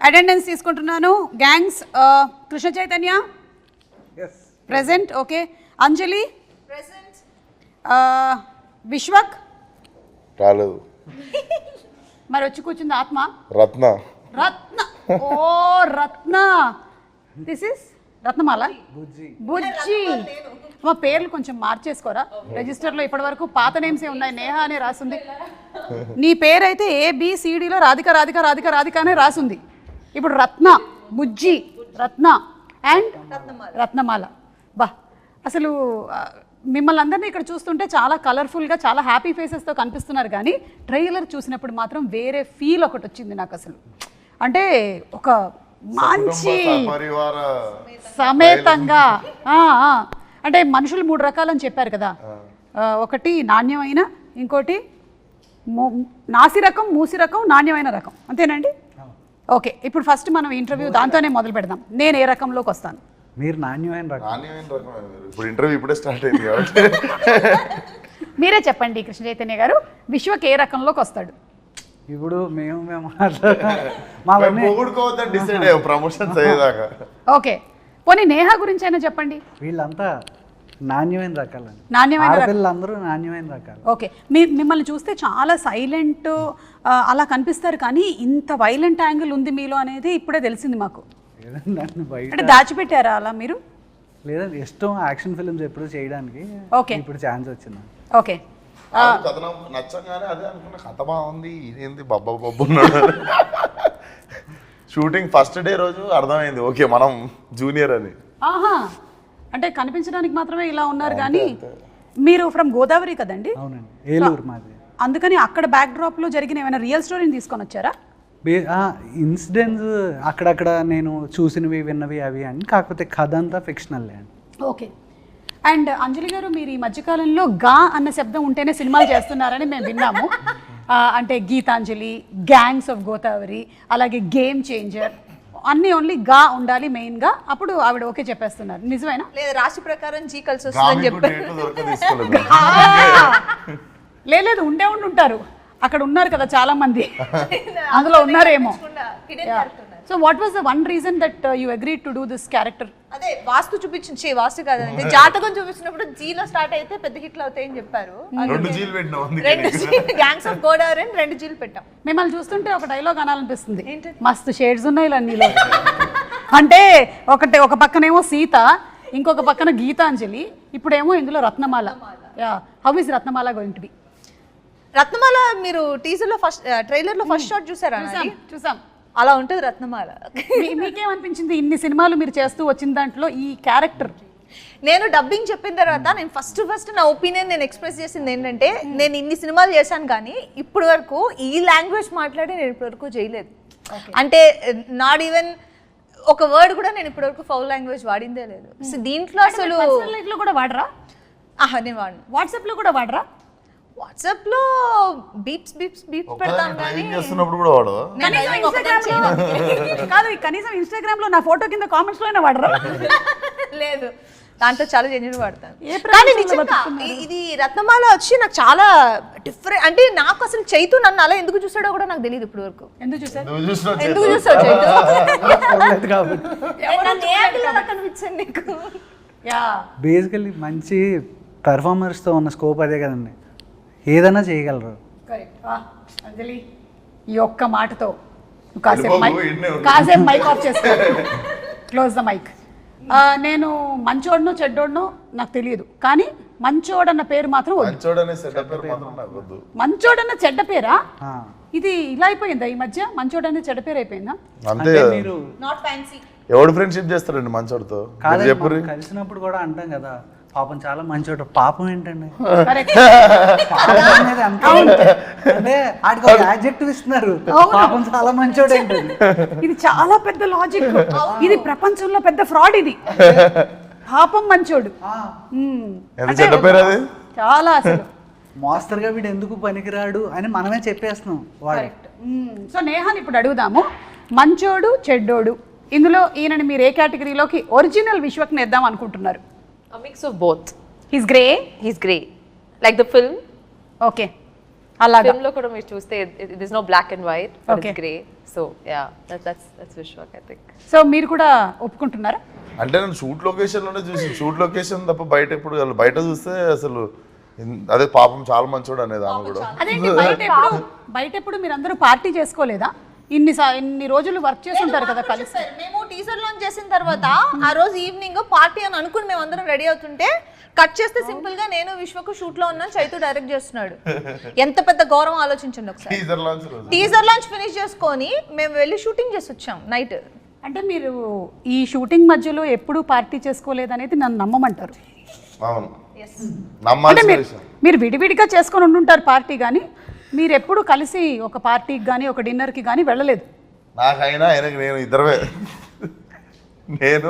Attendance తీసుకుంటున్నాను. గ్యాంగ్స్ Krishna Chaitanya present. Okay. Anjali present. Vishwak రాలేదు. మరి వచ్చి కూర్చుంది ఆత్మ. రత్న. రత్న. ఓ రత్న. This is Ratnamala. బుజ్జి. మా పేర్లు కొంచెం మార్చేసుకోరా రిజిస్టర్లో. ఇప్పటి వరకు పాత నేమ్స్ ఏ ఉన్నాయి. నేహ అనే రాసింది. నీ పేరైతే ABCDలో రాధిక రాధిక రాధిక రాధిక అనే రాసింది. ఇప్పుడు రత్న, బుజ్జి, రత్న అండ్ రత్నమాల. బా అసలు మిమ్మల్ని అందరినీ ఇక్కడ చూస్తుంటే చాలా కలర్ఫుల్గా చాలా హ్యాపీ ఫేసెస్తో కనిపిస్తున్నారు, కానీ ట్రైలర్ చూసినప్పుడు మాత్రం వేరే ఫీల్ ఒకటి వచ్చింది నాకు. అసలు అంటే ఒక మంచి సమేతంగా అంటే మనుషులు 3 రకాలని చెప్పారు కదా. ఒకటి నాణ్యమైన, ఇంకోటి నాసి రకం, మూసి రకం, నాణ్యమైన రకం. అంతేనండి? ఓకే. ఇప్పుడు ఫస్ట్ మనం ఇంటర్వ్యూ దాంతోనే మొదలు పెడదాం. నేను ఏ రకంలోకి వస్తాను? మీరు నాణ్యమైన రకం. ఇప్పుడు ఇంటర్వ్యూ ఇప్పుడే స్టార్ట్ అయింది కాబట్టి మీరే చెప్పండి కృష్ణ చైతన్య గారు, విశ్వక్ ఏ రకంలోకి వస్తాడు? ఇప్పుడు మేము ప్రమోషన్స్ అయ్యేదాకా. ఓకే. పోనీ నేహ గురించి అయినా చెప్పండి. వీళ్ళంతా నాణ్యమైన రకాలు. నాణ్యమైన పిల్లలందరూ నాణ్యమైన రకాలు. ఓకే. మిమ్మల్ని చూస్తే చాలా సైలెంట్ అలా కనిపిస్తారు, కానీ ఇంత వైలెంట్ యాంగిల్ ఉంది మీలో అనేది ఇప్పుడే తెలిసింది మాకు. అంటే దాచిపెట్టారా అలా మీరు? లేదండి, ఇష్టం యాక్షన్ ఫిల్మ్స్ ఎప్పుడు చేయడానికి. ఓకే. ఇప్పుడు ఛాన్స్ వచ్చింది. ఓకే. కథనం నచ్చగానే అదే అనుకున్న, కథ బాగుంది, ఇదేంది బబ్బా బబ్బు ఉన్నాడు. షూటింగ్ ఫస్ట్ డే రోజు అర్థమైంది ఓకే మనం జూనియర్ అని. ఆహా, అంటే కనిపించడానికి మాత్రమే ఇలా ఉన్నారు, కానీ మీరు ఫ్రమ్ గోదావరి కదండి? అవునండి, ఏలూరు మాది. అందుకని అక్కడ బ్యాక్ డ్రాప్ లో జరిగిన ఏమైనా రియల్ స్టోరీని తీసుకొని వచ్చారా? ఇన్సిడెంట్స్ అక్కడక్కడ నేను చూసినవి విన్నవి అవి అని, కాకపోతే కథ అంతా ఫిక్షనల్ అండి. ఓకే. అండ్ అంజలి గారు, మీరు ఈ మధ్యకాలంలో గా అన్న శబ్దం ఉంటేనే సినిమాలు చేస్తున్నారని మేము విన్నాము. అంటే గీతాంజలి, గ్యాంగ్స్ ఆఫ్ గోదావరి, అలాగే గేమ్ చేంజర్, అన్నీ ఓన్లీ గా ఉండాలి మెయిన్గా, అప్పుడు ఆవిడ ఓకే చెప్పేస్తున్నారు. నిజమేనా? లేదు, రాశి ప్రకారం జీ కలిసి వస్తుందని చెప్పారు. లేదు, ఉండే ఉంటారు అక్కడ, ఉన్నారు కదా చాలా మంది, అందులో ఉన్నారేమో. So what was the one reason that you agreed to do this character? అదే వాస్తు చూపించి, వాస్తు కాదండి, జాతకం చూపించినప్పుడు జీలో స్టార్ట్ అయితే పెద్ద హిట్లు అవుతాయని చెప్పారు. 2 జీలు పెట్టాం, గ్యాంగ్స్ ఆఫ్ గోదావరి 2 జీలు పెట్టాం. మిమ్మల్ని చూస్తుంటే ఒక డైలాగ్ అనాలనిపిస్తుంది, మస్తు షేడ్స్ ఉన్నాయి ఇలా నీలో. అంటే ఒక పక్కనేమో సీత, ఇంకొక పక్కన గీతాంజలి, ఇప్పుడేమో ఇందులో Ratnamala. How is Ratnamala going to be? Ratnamala మీరు టీజర్ లో ఫస్ట్ ట్రైలర్ లో ఫస్ట్ షాట్ చూసారా? చూసాం. అలా ఉంటుంది రత్నమాల. మీకేమనిపించింది ఇన్ని సినిమాలు మీరు చేస్తూ వచ్చిన దాంట్లో ఈ క్యారెక్టర్? నేను డబ్బింగ్ చెప్పిన తర్వాత నేను ఫస్ట్ నా ఒపీనియన్ నేను ఎక్స్ప్రెస్ చేసింది ఏంటంటే, నేను ఇన్ని సినిమాలు చేశాను కానీ ఇప్పటి వరకు ఈ లాంగ్వేజ్ మాట్లాడి నేను ఇప్పటి వరకు చేయలేదు. అంటే నాట్ ఈవెన్ ఒక వర్డ్ కూడా నేను ఇప్పటి వరకు ఫౌల్ లాంగ్వేజ్ వాడిందే లేదు. సో దీంట్లో అసలు లైఫ్ లో కూడా వాడరా? నేను వాడను. వాట్సాప్ లో కూడా వాడరా? వాట్సాప్ లో బీప్స్ పెడతాం కానీ చేస్తున్నప్పుడు కూడా వాడవా? కాదు, కనీసం ఇన్స్టాగ్రామ్ లో నా ఫోటో కింద కామెంట్స్ లోనే వాడరా? లేదు, దాంట్లో చాలా జెన్యూన్ వాడతాను. కానీ నిజంగా ఇది రత్నమాల వచ్చి నాకు చాలా డిఫరెంట్. అంటే నాకు అసలు చైతు నన్ను అలా ఎందుకు చూసాడో కూడా నాకు తెలియదు ఇప్పుడు వరకు. ఎందుకు చూసాడు చైతు? కనిపించండి నీకు. బేసికల్లీ మంచి పెర్ఫార్మర్స్తో ఉన్న స్కోప్ అదే కదండి, ఏదైనా చేయగలరు. అంజలి, ఈ ఒక్క మాటతో కాసేపు మైక్ ఆఫ్ చేసుకో, క్లోజ్ ద మైక్. నేను మంచోడనో చెడ్డోడనో నాకు తెలియదు, కానీ మంచోడన్న పేరు మాత్రం మంచోడన్న చెడ్డ పేరా? ఇది ఇలా అయిపోయిందా ఈ మధ్య? మంచోడన్న చెడ్డ పేరు అయిపోయిందా? అంటే మీరు నాట్ ఫ్యాన్సీ. ఎవడు ఫ్రెండ్షిప్ చేస్తారండి మంచోడితో? కలిసినప్పుడు కూడా అంటాం కదా, పాపం చాలా మంచోడు. పాపం ఏంటండి, అంటే ఆడ్జెక్టివ్ ఇస్తున్నారు, పాపం చాలా మంచోడు ఏంటండి. ఇది చాలా పెద్ద లాజిక్, ఇది ప్రపంచంలో పెద్ద ఫ్రాడ్. ఇది పాపం మంచోడు చాలా అసలు మాస్టర్గా వీడు ఎందుకు పనికిరాడు అని మనమే చెప్పేస్తున్నాం. సో నేహాని ఇప్పుడు అడుగుదాము, మంచోడు చెడ్డోడు ఇందులో ఈయనని మీరు ఏ కేటగిరీలోకి ఒరిజినల్ విశ్వక్ని వేద్దాం అనుకుంటున్నారు? A mix of both. He's grey. He's grey, like the film. Okay. అలాగా ఫిల్మ్ లో కూడా మీరు చూస్తే it is no black and white but Okay. It's grey so yeah that's Vishwak I think so మీరు కూడా ఒప్పుకుంటున్నారా? అంటే నేను షూట్ లొకేషన్లోనే చూసి షూట్ లొకేషన్ తప్ప బయట ఎప్పుడు బయట చూస్తే అసలు అదే పాపం చాలా మంచోడు అనేది ఆమె కూడా. అదేంటి బయట ఎప్పుడు మీరు అందరూ పార్టీ చేసుకోలేదా? ఇన్ని రోజులు వర్క్ చేసి ఉంటారు కదా కలిసి. మేము టీజర్ లాంచ్ చేసిన తర్వాత ఆ రోజు ఈవినింగ్ పార్టీ అని అనుకుని మేము అందరం రెడీ అవుతుంటే కట్ చేస్తే సింపుల్ గా నేను విశ్వకు షూట్ లో ఉన్నాను, చైతు డైరెక్ట్ చేస్తున్నాడు. ఎంత పెద్ద గౌరవం ఆలోచించండి ఒకసారి. టీజర్ లాంచ్ రోజు టీజర్ లాంచ్ ఫినిష్ చేసుకొని మేము వెళ్ళి షూటింగ్ చేసి వచ్చాం నైట్. అంటే మీరు ఈ షూటింగ్ మధ్యలో ఎప్పుడూ పార్టీ చేసుకోలేదనేది నన్ను నమ్మమంటారు. అవును అంటే నమ్మాల్సిన మీరు విషయం. మీరు విడివిడిగా చేసుకొని ఉండుంటారు పార్టీ, కానీ మీరు ఎప్పుడు కలిసి ఒక పార్టీకి కానీ ఒక డిన్నర్కి కానీ వెళ్ళలేదు. నాకైనా ఆయనకి నేను ఇద్దరమే నేను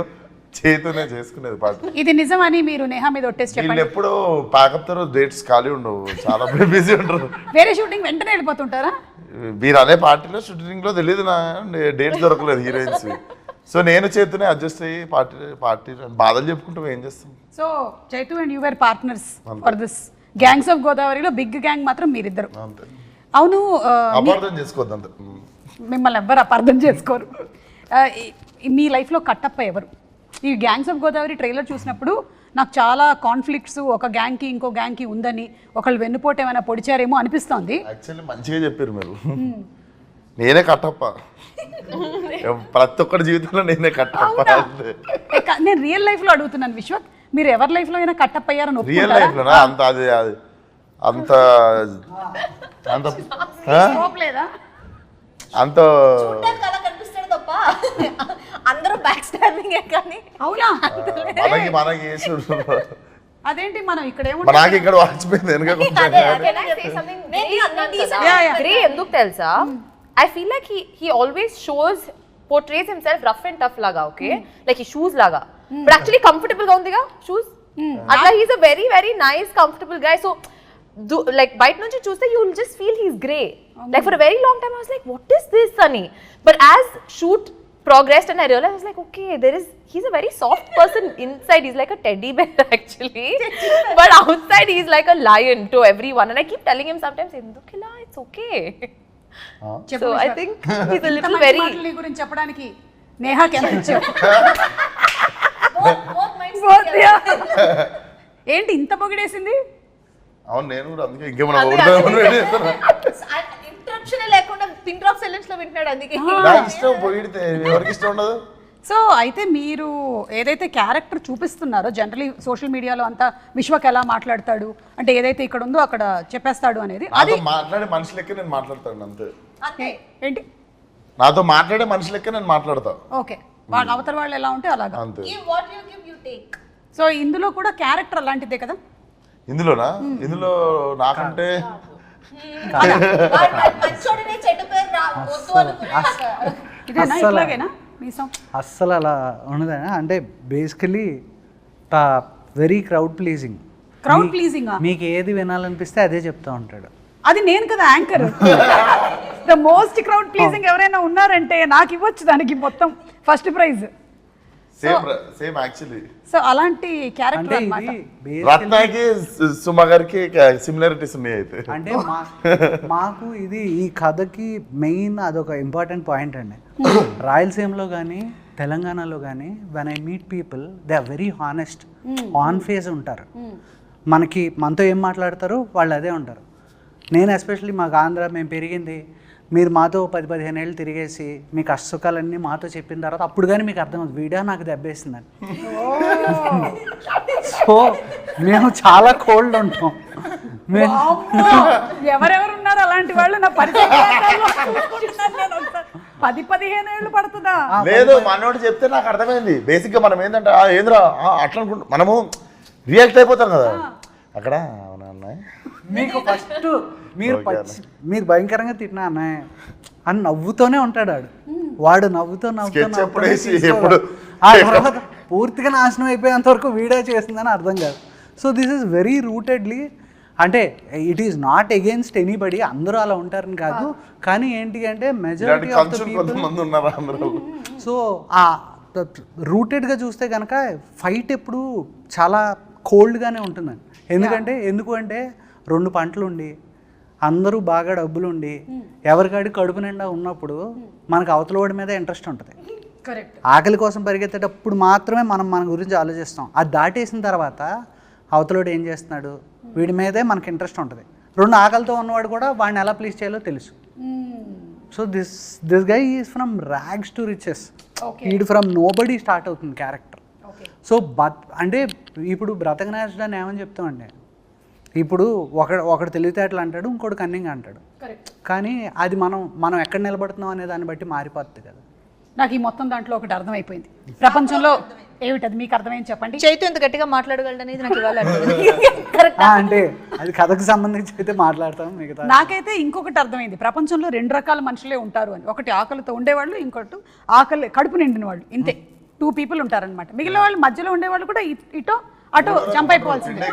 చేతునే చేసుకునేది పార్టీ. ఇది నిజమని మీరు నేహా మీద ఒట్టేసి వీళ్ళు చెప్పండి. ఎప్పుడు ప్యాకప్ తర్వాత డేట్స్ ఖాళీ ఉండవు, చాలా బిజీ ఉంటారు. వేరే షూటింగ్ వెంటనే వెళ్ళిపోతుంటారా? మీరు అదే పార్టీలో షూటింగ్ లో తెలియదు నా డేట్స్ దొరకలేదు హీరోయిన్స్. సో నేను చేతునే అడ్జస్ట్ అయ్యి పార్టీ బాధలు చెప్పుకుంటూ ఏం చేస్తాం. So Chaitu and you were partners for this gangs of గోదావరిలో బిగ్ గ్యాంగ్ మాత్రం మీరిద్దరు. అంతే, అవును, అపార్థం చేసుకోవద్దు అంతే. మిమ్మల్ని ఎవ్వరు అపార్థం చేసుకోరు. మీ లైఫ్లో కట్టప్ప ఎవరు? ఈ గ్యాంగ్స్ ఆఫ్ గోదావరి ట్రైలర్ చూసినప్పుడు నాకు చాలా కాన్ఫ్లిక్ట్స్ ఒక గ్యాంగ్కి ఇంకో గ్యాంగ్కి ఉందని, ఒకళ్ళు వెన్నుపోటు ఏమైనా పొడిచారేమో అనిపిస్తోంది. యాక్చువల్లీ మంచిగా చెప్పారు మీరు. నేనే కట్టప్ప, ప్రతి ఒక్కరి జీవితంలో నేనే కట్టప్ప. నేను రియల్ లైఫ్లో అడుగుతున్నాను విశ్వక్, మీరు ఎవరి లైఫ్లో అయినా కట్టప్ప అయ్యారని రియల్ ఒప్పుకుంటారా? లైఫ్ లోనా అంత అది అంత అంత Scope లేదా? అంత అలా కనిపిస్తాడు తప్ప అందరూ బ్యాక్ స్టాండింగ్ కానీ. అవునా? మనకి వేసుడు. అదేంటి మనం ఇక్కడ నాకు ఇక్కడ వాచిపోయింది వెనక కొంచెం. Can I say something Yeah, yeah. Grey ఎందుకు తెలుసా? I feel like he always shows portrays himself rough and tough లాగా, ఓకే, లైక్ ఈ షూస్ లాగా, బట్ యాక్చువల్లీ కంఫర్టబుల్ గా ఉందిగా షూస్. అట్లా he's a very very nice comfortable guy. So like బయట నుంచి చూస్తే you will just feel he's grey. Like for a very long time I was like what is this Sunny, but as shoot progressed and I realized I was like okay, he's a very soft person inside. He's like a teddy bear actually but outside he's like a lion to everyone and I keep telling him sometimes endukila it's okay. So I think he's a little very నీ గురించి చెప్పడానికి నేహాకి ఎంత ఇచ్చావు? ఏంటి ఇంత పొగిడేసింది? అవును నేను కూడా అందుకే ఇంకేమన్నా ఇంటరప్షన్ లేకుండా పిన్ డ్రాప్ సైలెన్స్ లో వింటున్నాడు అందుకే. నాకు ఇష్టం పొగిడితే ఎవరికి ఇష్టం ఉండదు. సో అయితే మీరు ఏదైతే క్యారెక్టర్ చూపిస్తున్నారో జనరలీ సోషల్ మీడియాలో అంతా విశ్వక్ ఎలా మాట్లాడతాడు అంటే ఏదైతే ఇక్కడ ఉందో అక్కడ చెప్పేస్తాడు అనేది, అది నాతో మాట్లాడే మనిషి లెక్క నేను మాట్లాడతాను అంతే. ఏంటి నాతో మాట్లాడే మనిషి లెక్క నేను మాట్లాడతా ఓకే, వాళ్ళ అవతల వాళ్ళు ఎలా ఉంటే అలాగా. అంతే. What you give you take. So ఇందులో కూడా క్యారెక్టర్ అలాంటిదే కదా? ఇందులోనా? ఇందులో నాకంటే మంచోడినే చెడ్డ పేరు వద్దు అనుకున్నాక. ఇదేనా ఇట్లాగేనా మీసం? అస్సలు అలా ఉండదా అంటే basically very crowd pleasing. Crowd pleasing మీకు ఏది వినాలనిపిస్తే అదే చెప్తా ఉంటాడు. అది నేను కదా anchor. The most crowd pleasing ఎవరైనా ఉన్నారంటే నాకు ఇవ్వచ్చు దానికి మొత్తం first prize. Same actually. So అలాంటి అంటే క్యారెక్టర్ అన్నమాట. ఇది రత్నాకి సుమ గారికి సిమిలారిటీస్ ఉన్నాయి అయితే. అంటే మాకు ఇది ఈ కథకి మెయిన్ అదొక ఇంపార్టెంట్ పాయింట్ అండి. రాయలసీమలో కానీ తెలంగాణలో కానీ when I meet people they are very honest, on face ఉంటారు. మనతో ఏం మాట్లాడతారు వాళ్ళు అదే ఉంటారు. నేను ఎస్పెషల్లీ మాకు ఆంధ్ర మేము పెరిగింది, మీరు మాతో 10-15 ఏళ్ళు తిరిగేసి మీ కష్టసుఖాలన్నీ మాతో చెప్పిన తర్వాత అప్పుడు కానీ మీకు అర్థమవుతుంది వీడియో నాకు దెబ్బేసిందని. సో మేము చాలా కోల్డ్ ఉంటాం. ఎవరెవరు ఉన్నారు అలాంటి వాళ్ళు నా పరిచయం 10-15 ఏళ్ళు పడుతుందా? లేదు మనోడు చెప్తే నాకు అర్థమైంది. బేసిక్ గా మనం ఏంటంటే ఏంద్రా అట్లా అనుకుంటా మనము రియాక్ట్ అయిపోతాం కదా అక్కడ. అవునా అన్నయ్య మీకు ఫస్ట్ మీరు భయంకరంగా తిట్టినా అన్నయ్య అని నవ్వుతూనే ఉంటాడు వాడు నవ్వుతూ ఆ తర్వాత పూర్తిగా నాశనం అయిపోయేంత వరకు వీడియో చేసిందని అర్థం కాదు. సో దిస్ ఈస్ వెరీ రూటెడ్లీ అంటే it is not against anybody, అందరూ అలా ఉంటారని కాదు, కానీ ఏంటి అంటే majority of the people. So ఆ రూటెడ్గా చూస్తే కనుక ఫైట్ ఎప్పుడు చాలా కోల్డ్గానే ఉంటుందండి. ఎందుకు అంటే 2 పంటలు ఉండి అందరూ బాగా డబ్బులుండి ఎవరికాడి కడుపు నిండా ఉన్నప్పుడు మనకు అవతల వాడి మీద ఇంట్రెస్ట్ ఉంటుంది. కరెక్ట్. ఆకలి కోసం పరిగెత్తేటప్పుడు మాత్రమే మనం మన గురించి ఆలోచిస్తాం. అది దాటేసిన తర్వాత అవతలోడు ఏం చేస్తున్నాడు, వీడి మీదే మనకి ఇంట్రెస్ట్ ఉంటుంది. రెండు ఆకలితో ఉన్నవాడు కూడా వాడిని ఎలా ప్లీజ్ చేయాలో తెలుసు. So this guy is from rags to riches. ఈడు ఫ్రమ్ నోబడీ స్టార్ట్ అవుతుంది క్యారెక్టర్. సో అంటే ఇప్పుడు బ్రతకనేసడాన్ని ఏమని చెప్తామండి, ఇప్పుడు ఒకడు తెలివితేటలు అంటాడు, ఇంకోటి కన్నింగ్ అంటాడు. కానీ అది మనం ఎక్కడ నిలబడుతున్నాం అనే దాన్ని బట్టి మారిపోతుంది కదా. నాకు ఈ మొత్తం దాంట్లో ఒకటి అర్థమైపోయింది. ప్రపంచంలో ఏమిటది మీకు అర్థమైంది చెప్పండి. చైతు ఎంత గట్టిగా మాట్లాడగలడు అనేది నాకు ఇవాళ అంటే అది కథకు సంబంధించి అయితే మాట్లాడతాం. మిగతా నాకైతే ఇంకొకటి అర్థమైంది. ప్రపంచంలో 2 రకాల మనుషులే ఉంటారు అని. ఒకటి ఆకలితో ఉండేవాళ్ళు, ఇంకోటి ఆకలి కడుపు నిండిన వాళ్ళు. ఇంతే 2 people ఉంటారనమాట. మిగిలిన వాళ్ళు మధ్యలో ఉండేవాళ్ళు కూడా ఇటో అటో జంప్ అయిపోవాల్సిందే.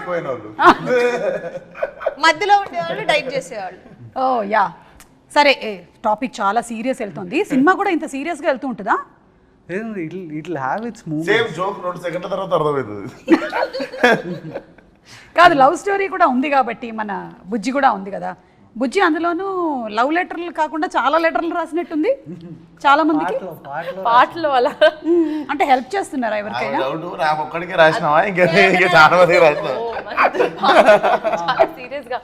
మధ్యలో ఉండేవాళ్ళు డైట్ చేసేవాళ్ళు. ఓ యా సరే, టాపిక్ చాలా సీరియస్ వెళ్తుంది. సినిమా కూడా ఇంత సీరియస్గా వెళ్తూ ఉంటుందా? ఇట్లా have it's move. Same joke 2 సెకండ్ల తర్వాత అర్థమవుతుంది. కాదు, లవ్ స్టోరీ కూడా ఉంది కాబట్టి మన బుజ్జి కూడా ఉంది కదా. బుజ్జి అందులోనూ లవ్ లెటర్లు కాకుండా చాలా లెటర్లు రాసినట్టుంది చాలా మందికి. పాటలు అలా అంటే హెల్ప్ చేస్తున్నారా ఎవరికైనా? నాకు ఒక్కడికే రాసినావా, ఇంకా చాలా మందికి రాసినావా? సీరియస్ గా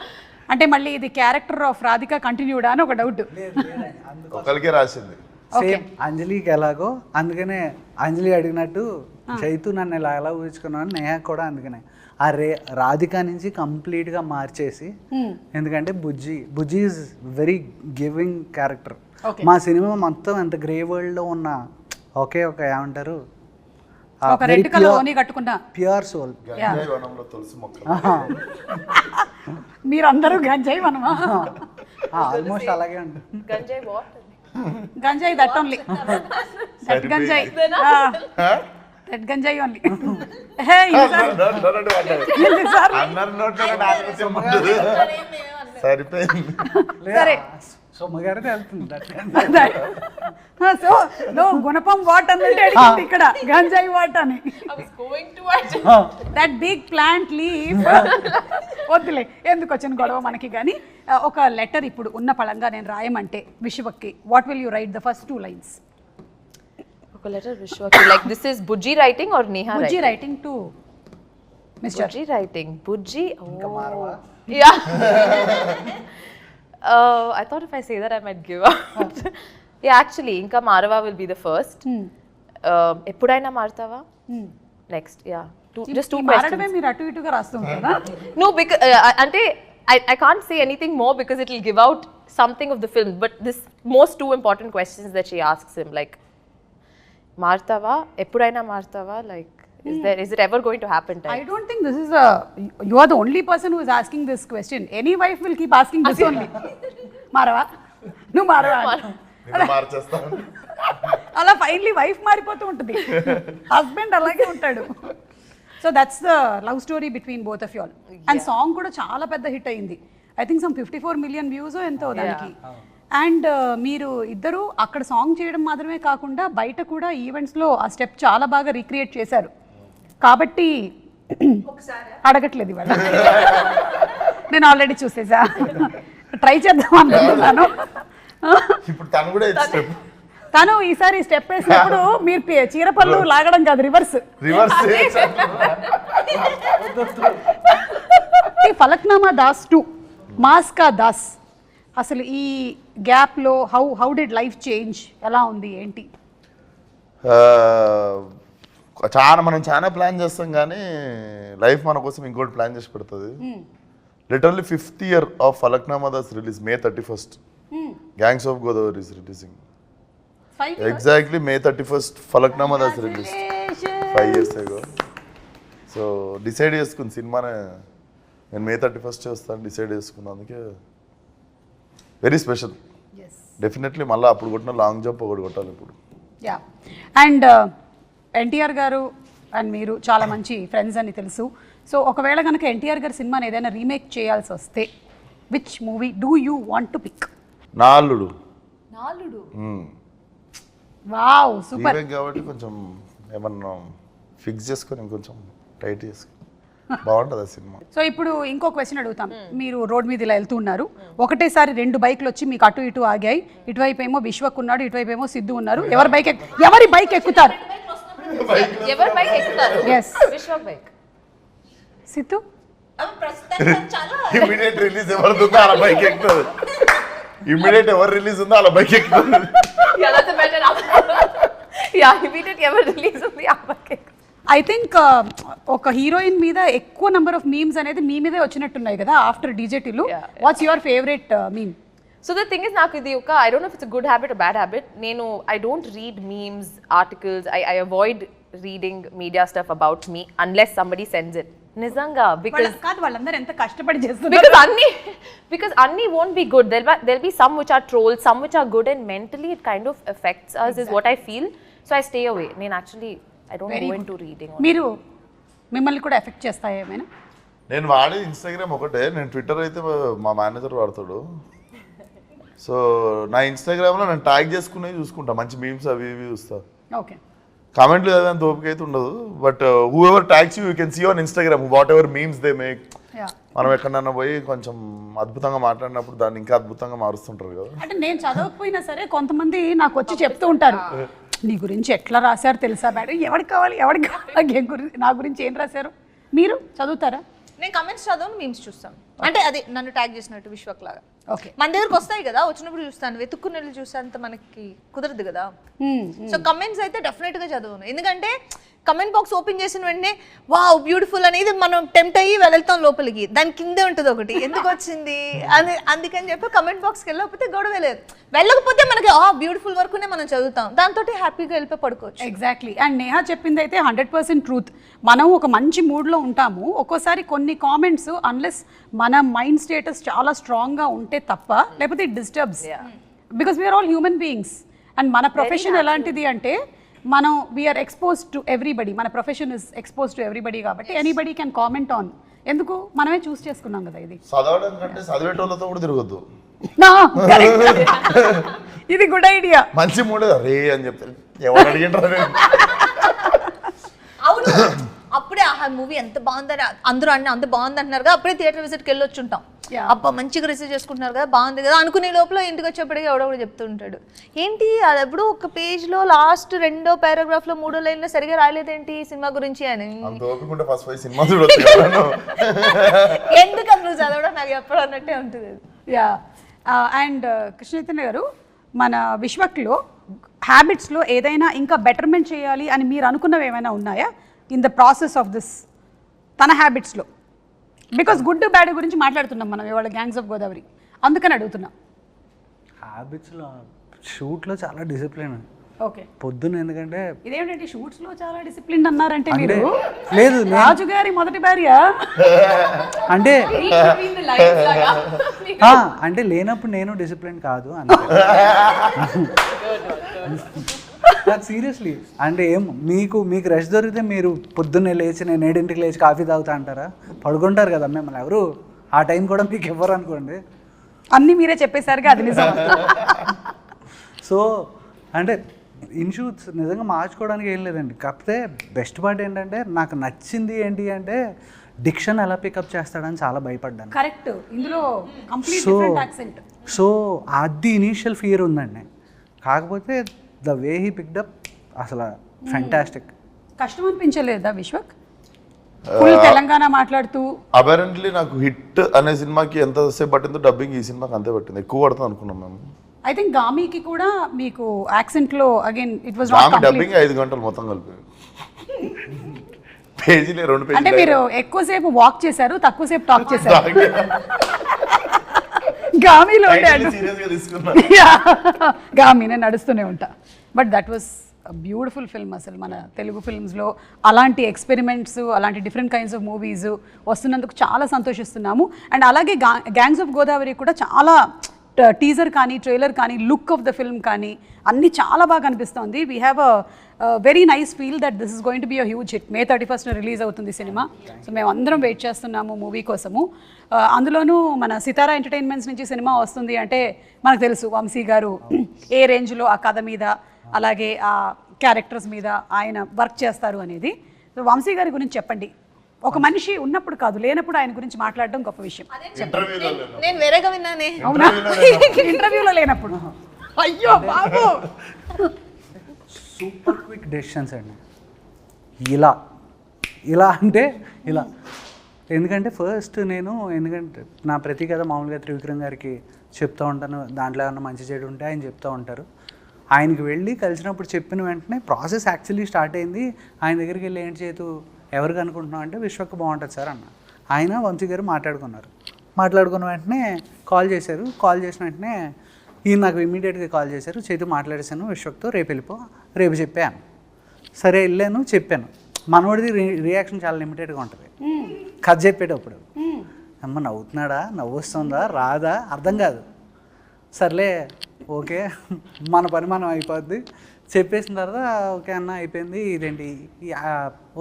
అంటే మళ్ళీ ఇది క్యారెక్టర్ ఆఫ్ రాధిక కంటిన్యూడా అని ఒక డౌట్. ఒకరికే రాసింది. సేమ్ అంజలికి ఎలాగో, అందుకనే అంజలి అడిగినట్టు చైతు నన్ను ఎలా ఊహించుకున్నాను, నేహ కూడా అందుకనే ఆ రాధిక నుంచి కంప్లీట్గా మార్చేసి. ఎందుకంటే బుజ్జి ఈజ్ వెరీ గివింగ్ క్యారెక్టర్. మా సినిమా మొత్తం ఎంత గ్రే వరల్డ్లో ఉన్న ఒకే ఒక ఏమంటారు ఒక రెడ్ కలర్ ఓని కట్టుకున్నా ప్యూర్ సోల్. మీరందరూ గంజాయి మనమా? ఆల్మోస్ట్ అలాగే ఉంటుంది. గంజాయి వాట్? గంజాయి దట్ ఓన్లీ, దట్ గంజాయి, దట్ గంజాయి ఓన్లీ. సరిపోయింది. సరే సోమగారిని వెళ్తుంది. సో నో గుణపం వాట్ అన్నట్టు అడిగింది ఇక్కడ, గంజాయి వాట్ అని. That big plant leaf. వద్దులే, ఎందుకు వచ్చిన గొడవ మనకి. కానీ ఒక లెటర్ ఇప్పుడు ఉన్న పళంగా నేను రాయమంటే విశ్వక్కి, what will you write the first 2 lines? ఒక లెటర్ విశ్వకి. Like this is Bujji writing or Neha Bujji writing? Writing to mister Bujji writing. Bujji. Oh. Yeah. I thought if I say that I might give up. Yeah, actually, Inka Marava will be the first. Eppudaina Martava? Next, yeah. Just 2 questions. మారడమే మీరు అటు ఇటుగా రాస్తుంటారా? No, because ante I can't say anything more because it will give out something of the film. But this most 2 important questions that she asks him, like Martava, Eppudaina Martava, like. Is it ever going to happen? I don't think this is you are the only person who is asking this question. Any wife will keep asking this only. మారవా నువ్వు మారవా అలా finally wife మారిపోతూ ఉంటుంది, husband అలాగే ఉంటాడు. So that's the love story between both of you all. And song కూడా చాలా పెద్ద hit అయింది. I think some 54 million views ఎంతో దానికి. అండ్ మీరు ఇద్దరు అక్కడ సాంగ్ చేయడం మాత్రమే కాకుండా బయట కూడా ఈవెంట్స్లో ఆ స్టెప్ చాలా బాగా రీక్రియేట్ చేశారు. కాబట్టి అడగట్లేదు ఇవాళ, నేను ఆల్రెడీ చూసేసా, ట్రై చేద్దాం అనుకుంటున్నాను. తను ఈసారి స్టెప్ వేసినప్పుడు మీరు చీరపళ్ళు లాగడం కాదు, రివర్స్. ఫలక్నామా దాస్ 2 మాస్ కా దాస్. అసలు ఈ గ్యాప్లో హౌ డిడ్ లైఫ్ చేంజ్, ఎలా ఉంది ఏంటి? మనం చాలా ప్లాన్ చేస్తాం కానీ లైఫ్ మన కోసం ఇంకోటి ప్లాన్ చేసి పెడుతుంది. Literally 5th year of Falaknuma Das release May 31st. Gangs of Godavari is releasing exactly May 31st. Falaknuma Das release 5 years ago. So decide చేసుకుని సినిమానే నేను May 31st చేస్తాను డిసైడ్ చేసుకున్నాను. అందుకే వెరీ స్పెషల్. డెఫినెట్లీ మళ్ళీ అప్పుడు కొట్టిన లాంగ్ జంప్ ఒకటి కొట్టాలి ఇప్పుడు. యా. అండ్ ఎన్టీఆర్ గారు అండ్ మీరు చాలా మంచి ఫ్రెండ్స్ అని తెలుసు. సో ఒకవేళ కనుక ఎన్టీఆర్ గారి సినిమాని ఏదైనా రీమేక్ చేయాల్సి వస్తే which movie do you want to pick? నాలుడు. Wow super. కాబట్టి కొంచెం ఏమన్నా ఫిక్స్ చేసుకొని కొంచెం టైట్ చేసుకొని బాగుంటుంది ఆ సినిమా. సో ఇప్పుడు ఇంకో క్వశ్చన్ అడుగుతాం. మీరు రోడ్ మీద ఇలా వెళ్తూ ఉన్నారు, ఒకటేసారి 2 బైక్లు వచ్చి మీకు అటు ఇటు ఆగాయి. ఇటువైపు ఏమో విశ్వక్ ఉన్నాడు, ఇటువైపు ఏమో సిద్ధు ఉన్నారు. ఎవరి బైక్ ఎక్కుతారు? ఎవరి బైక్ ఎక్కుతారు? Yes. Vishwak bike. Siddhu immediate release ఎవరిది ఉందో అలా బైక్ ఎక్కుతుంది. ఇమీడియట్ ఎవరు రిలీజ్ ఉందో అలా బైక్ ఎక్కుతుంది. Yeah, that's a better answer. Yeah, immediate ఎవరు రిలీజ్ ఉంది ఆ బైక్. ఐ థింక్ ఒక హీరోయిన్ మీద ఎక్కువ నెంబర్ ఆఫ్ మీమ్స్ అనేది మీ మీదే వచ్చినట్టున్నాయి కదా ఆఫ్టర్ డీజేటీలు. What's your favourite meme? So the thing is, నాకు ఇది ఒక I don't know if it's a good habit or bad habit. నేను I don't read memes, articles. I avoid reading media stuff about me unless somebody sends it. నిజంగా because కాదు, వాళ్ళందరూ ఎంత కష్టపడి చేస్తున్నారు. because అన్ని won't be good. There'll be some which are trolls, some which are good, and mentally it kind of affects us is what I feel. So I stay away. నేను actually I don't go into reading. మీరు మిమ్మల్ని కూడా effect చేస్తాయి ఏమైనా? నేను వాడే Instagram ఒకటే, నేను ట్విట్టర్ అయితే మా మేనేజర్ వాడతాడు. సో నా ఇన్స్టాగ్రామ్లో నేను ట్యాగ్ చేసుకునేవి చూసుకుంటా, మంచి మీమ్స్ అవి ఇవి చూస్తా. ఓకే, కామెంట్లు చదివేంత ఓపిక అయితే ఉండదు, but whoever tags you can see on Instagram whatever memes they make. మనం ఎక్కడన్నా పోయి కొంచెం అద్భుతంగా మాట్లాడినప్పుడు దాన్ని ఇంకా అద్భుతంగా మారుస్తుంటారు కదా. అంటే నేను చదవకపోయినా సరే కొంతమంది నాకు వచ్చి చెప్తూ ఉంటారు, నీ గురించి ఎట్లా రాశారు తెలుసా మేడం, ఎవరికి కావాలి నా గురించి ఏం రాశారు. మీరు చదువుతారా? నేను కమెంట్స్ చదవను, మీమ్స్ చూస్తాను. అంటే అది నన్ను ట్యాగ్ చేసినట్టు విశ్వక్ లాగా. ఓకే, మన దగ్గరకు వస్తాయి కదా, వచ్చినప్పుడు చూస్తాను, వెతుక్కుని వెళ్ళి చూసేంత మనకి కుదరదు కదా. సో కమెంట్స్ అయితే డెఫినెట్ గా చదవను, ఎందుకంటే కమెంట్ బాక్స్ ఓపెన్ చేసిన వెంటనే వావ్ బ్యూటిఫుల్ అనేది మనం టెంప్ట్ అయ్యి వెళ్తాం లోపలికి, దాని కిందే ఉంటుంది ఒకటి ఎందుకు వచ్చింది అని. అందుకని చెప్పి కమెంట్ బాక్స్కి వెళ్ళకపోతే గొడవ లేదు, వెళ్ళకపోతే మనకి బ్యూటిఫుల్ వరకునే మనం చదువుతాం, దాంతో హ్యాపీగా వెళ్ళిపోయి పడుకోవచ్చు. ఎగ్జాక్ట్లీ. అండ్ నేహా చెప్పింది అయితే 100% ట్రూత్. మనం ఒక మంచి మూడ్లో ఉంటాము, ఒక్కోసారి కొన్ని కామెంట్స్ అన్లెస్ మన మైండ్ స్టేటస్ చాలా స్ట్రాంగ్గా ఉంటే తప్ప, లేకపోతే it disturbs, because we are all human beings. And మన ప్రొఫెషన్ ఎలాంటిది అంటే మనం వీఆర్ ఎక్స్పోజ్ టు ఎవ్రీబడి, మన profession is expose to everybody కాబట్టి ఎనీబడి క్యాన్ కామెంట్ ఆన్. ఎందుకు మనమే చూస్ చేసుకున్నాం కదా ఇది. చదవడం కంటే చదివేటోళ్ళతో కూడా తిరగద్దు. ఇది గుడ్ ఐడియా. మంచి మూడే రే అని చెప్తారు, ఎవరు అడిగింటారు. అవును, అప్పుడే ఆ మూవీ ఎంత బాగుందని అందరూ అంత బాగుంది అంటున్నారు కదా, అప్పుడే థియేటర్ విజిట్కి వెళ్ళి వచ్చుంటాం. అబ్బా మంచిగా రిసీవ్ చేసుకుంటున్నారు కదా, బాగుంది కదా అనుకునే లోపల ఇంటికి వచ్చేప్పటికీ ఎవడో చెప్తుంటాడు, ఏంటి అది ఎప్పుడు ఒక పేజ్లో లాస్ట్ 2వ పారాగ్రాఫ్లో 3వ లైన్లో సరిగా రాలేదేంటి సినిమా గురించి అని. ఎందుకు నువ్వు చదవడం నాకు ఎప్పుడు అన్నట్టే ఉంటుంది. యా. అండ్ కృష్ణ చైతన్య గారు, మన విశ్వక్లో హ్యాబిట్స్లో ఏదైనా ఇంకా బెటర్మెంట్ చేయాలి అని మీరు అనుకున్నవి ఏమైనా ఉన్నాయా in the process of this తన హ్యాబిట్స్లో? బికాస్ గుడ్ బ్యాడ్ గురించి మాట్లాడుతున్నాం మనం ఇవాళ గ్యాంగ్స్ ఆఫ్ గోదావరి, అందుకని అడుగుతున్నాం. హ్యాబిట్స్లో షూట్లో చాలా డిసిప్లిన్. ఓకే, పొద్దున్న ఎందుకంటే ఇదేమిటంటే షూట్స్లో చాలా డిసిప్లిన్ అన్నారంటే మీరు లేదు రాజు గారి మొదటి భార్య అంటే అంటే లేనప్పుడు నేను డిసిప్లిన్ కాదు సీరియస్లీ. అంటే ఏం మీకు రెస్ట్ దొరికితే మీరు పొద్దున్నే లేచి నేను 7ంటికి లేచి కాఫీ తాగుతా అంటారా? పడుకుంటారు కదా మిమ్మల్ని ఎవరు ఆ టైం కూడా మీకు ఇవ్వరు అనుకోండి. అన్నీ మీరే చెప్పేసరిగా అది నిజం. సో అంటే ఇన్షూట్స్ నిజంగా మార్చుకోవడానికి ఏం లేదండి, కాకపోతే బెస్ట్ పార్ట్ ఏంటంటే నాకు నచ్చింది ఏంటి అంటే డిక్షన్ ఎలా పికప్ చేస్తాడని చాలా భయపడ్డాను. కరెక్ట్, ఇందులో కంప్లీట్ డిఫరెంట్ యాక్సెంట్. సో అది ఇనీషియల్ ఫియర్ ఉందండి, కాకపోతే ద వే హీ పిక్డప్ అసలు ఫ్యాంటాస్టిక్. కష్టం అనిపించలేదా విశ్వక్ ఫుల్ తెలంగాణ మాట్లాడుతూ? అపరెంట్లీ నాకు హిట్ అనే సినిమాకి ఎంతసేపు పట్టిందో డబ్బింగ్ ఈ సినిమాకి అంతే పట్టింది, ఎక్కువ పడుతుంది అనుకున్నాం మేము. ఐ థింక్ గామికి కూడా మీకు యాక్సెంట్ లో again it was not complete. Dubbing 5 గంటలు మొత్తం కలిపి పేజీలే 2 పేజీలు. అంటే మీరు ఎక్కువసేపు వాక్ చేశారు, తక్కువసేపు టాక్ చేశారు. గామిలో గామి నేను నడుస్తూనే ఉంటా. But that was beautiful film. అసలు మన తెలుగు ఫిల్మ్స్లో అలాంటి ఎక్స్పెరిమెంట్స్, అలాంటి డిఫరెంట్ కైండ్స్ ఆఫ్ మూవీస్ వస్తున్నందుకు చాలా సంతోషిస్తున్నాము. అండ్ అలాగే గ్యాంగ్స్ ఆఫ్ గోదావరి కూడా చాలా టీజర్ కానీ ట్రైలర్ కానీ లుక్ ఆఫ్ ద ఫిల్మ్ కానీ అన్నీ చాలా బాగా అనిపిస్తుంది. We have a very nice feel that this is going to be a huge hit. May 31st release అవుతుంది సినిమా. సో మేము అందరం వెయిట్ చేస్తున్నాము మూవీ కోసము. అందులోనూ మన సితారా ఎంటర్టైన్మెంట్స్ నుంచి సినిమా వస్తుంది అంటే మనకు తెలుసు వంశీ గారు ఏ రేంజ్లో ఆ కథ మీద అలాగే ఆ క్యారెక్టర్స్ మీద ఆయన వర్క్ చేస్తారు అనేది. సో వంశీ గారి గురించి చెప్పండి. ఒక మనిషి ఉన్నప్పుడు కాదు, లేనప్పుడు ఆయన గురించి మాట్లాడడం గొప్ప విషయం. నేను వేరేగా విన్నానే. అవునా? ఇంటర్వ్యూలో లేనప్పుడు. అయ్యో బాబు. సూపర్ క్విక్ డెసిషన్స్ అండి. ఇలా అంటే ఇలా. ఎందుకంటే ఫస్ట్ ఎందుకంటే నా ప్రతి కథ మామూలుగా త్రివిక్రమ్ గారికి చెప్తూ ఉంటాను, దాంట్లో ఏమన్నా మంచి చెడు ఉంటే ఆయన చెప్తూ ఉంటారు. ఆయనకి వెళ్ళి కలిసినప్పుడు చెప్పిన వెంటనే ప్రాసెస్ యాక్చువల్లీ స్టార్ట్ అయింది. ఆయన దగ్గరికి వెళ్ళి ఏంటి చేతు ఎవరికి అనుకుంటున్నాం అంటే విశ్వక్ బాగుంటుంది సార్ అన్న. ఆయన వంశీ గారు మాట్లాడుకున్న వెంటనే కాల్ చేశారు. కాల్ చేసిన వెంటనే ఈయన నాకు ఇమీడియట్గా కాల్ చేశారు, చేతు మాట్లాడేశాను విశ్వక్తో, రేపు చెప్పాను. సరే వెళ్ళాను, చెప్పాను. మనవాడిది రియాక్షన్ చాలా లిమిటెడ్గా ఉంటుంది. కథ చెప్పేటప్పుడు అమ్మ నవ్వుతున్నాడా, నవ్వు వస్తుందా, రాదా అర్థం కాదు. సర్లే ఓకే మన పని మనం అయిపోద్ది. చెప్పేసిన తర్వాత ఓకే అన్న అయిపోయింది, ఇదేంటి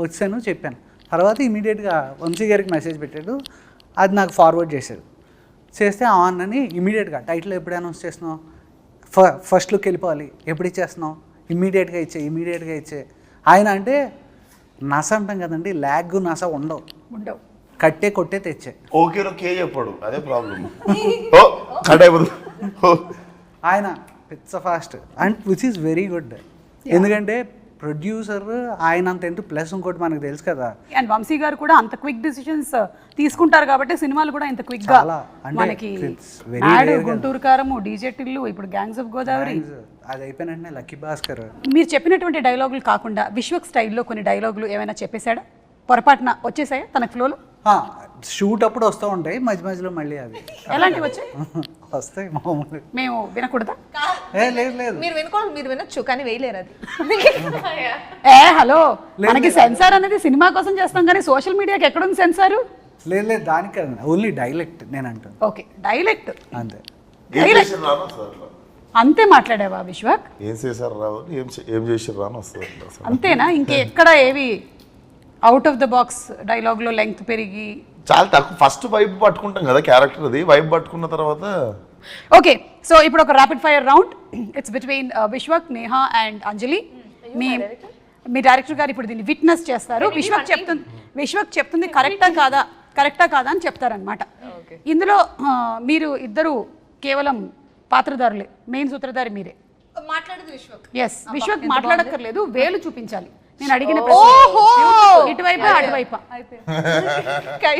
వచ్చాను చెప్పాను. తర్వాత ఇమీడియట్గా వంశీ గారికి మెసేజ్ పెట్టాడు, అది నాకు ఫార్వర్డ్ చేస్తే అన్నని ఇమీడియట్గా టైటిల్ ఎప్పుడు అనౌన్స్ చేస్తున్నావు, ఫస్ట్ లుక్ వెళ్ళిపోవాలి, ఎప్పుడు ఇచ్చేస్తున్నావు, ఇమీడియట్గా ఇచ్చే. ఆయన అంటే నస అంటాం కదండి, ల్యాగ్ నస ఉండవు, కొట్టే తెచ్చే. ఓకేలో కే చెప్పాడు, అదే ప్రాబ్లం. ఓ కట్ అయిపోతుంది. ఆయన పిచ్చ fast and which is very good. ఎందుకంటే ప్రొడ్యూసర్ ఆయన అంత ఎంత ప్లస్ ఇంకోటి మనకు తెలుసు కదా. అండ్ వంశీ గారు కూడా అంత క్విక్ డిసిషన్స్ తీసుకుంటారు కాబట్టి సినిమాలు కూడా ఇంత క్విక్ గా మనకి గుంటూరు కారము, డీజే టిల్లు, ఇప్పుడు గ్యాంగ్స్ ఆఫ్ గోదావరి అది అయిపోయినట్టే లక్కీ భాస్కర్. మీరు చెప్పినటువంటి డైలాగులు కాకుండా విశ్వక్ స్టైల్లో కొన్ని డైలాగులు ఏమైనా చెప్పేశాడా, పొరపాటున వచ్చేసాయా తన ఫ్లోలో? షూట్ అప్పుడు వస్తూ ఉంటాయి, మధ్యలో మళ్ళీ అవి ఎలాంటివి వచ్చాయి? వస్తాయి మామూలు. మేము వినకూడదా? లేదు మీరు వినొచ్చు కానీ వేయలేరు అది. హలో, మనకి సెన్సార్ అనేది సినిమా కోసం చేస్తాం కానీ సోషల్ మీడియాకి ఎక్కడుంది సెన్సారు? లేదు దానికి కాదు, ఓన్లీ డైలెక్ట్ నేను అంటాను. ఓకే డైలెక్ట్ అంతే. అంతే మాట్లాడావా విశ్వక్? ఏం చేశారు రావు, ఏం చేసారు రాని వస్తుంది. అంతేనా? ఇంకెక్కడ ఏవి అవుట్ ఆఫ్ ద బాక్స్ డైలాగ్లో లెంగ్త్ పెరిగి? చాలా తక్కువ. ఫస్ట్ వైబ్ పట్టుకుంటాం కదా క్యారెక్టర్, అది వైబ్ పట్టుకున్న తర్వాత. ఓకే, సో ఇప్పుడు ఒక rapid fire round. It's between Vishwak, Neha and Anjali. Me director గారు ఇప్పుడు దీన్ని విట్నెస్ చేస్తారు. విశ్వక్ చెప్తుంది కరెక్టా కాదా అని చెప్తారనమాట. ఇందులో మీరు ఇద్దరు కేవలం పాత్రధారులే, మెయిన్ సూత్రధారి మీరే. మాట్లాడేది విశ్వక్. ఎస్, విశ్వక్ మాట్లాడక్కర్లేదు, వేలు చూపించాలి. నేను అడిగిన ఇటువైపా అటువైపా.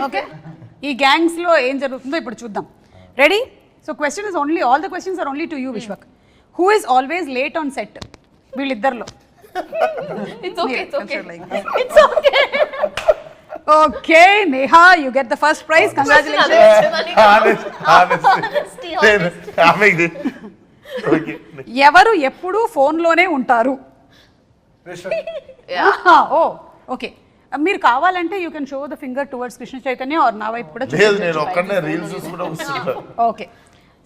ఓకే, ఈ గ్యాంగ్స్ లో ఏం జరుగుతుందో ఇప్పుడు చూద్దాం. Ready? So question is only, all the questions are only to you Vishwak. Who is always late on set వీళ్ళిద్దరిలో? Okay Neha, you get the first prize. Congratulations. ఎవరు ఎప్పుడు ఫోన్లోనే ఉంటారు? ఓ ఓకే, మీరు కావాలంటే you can show the finger towards Krishna Chaitanya or నా వైపు కూడా. ఓకే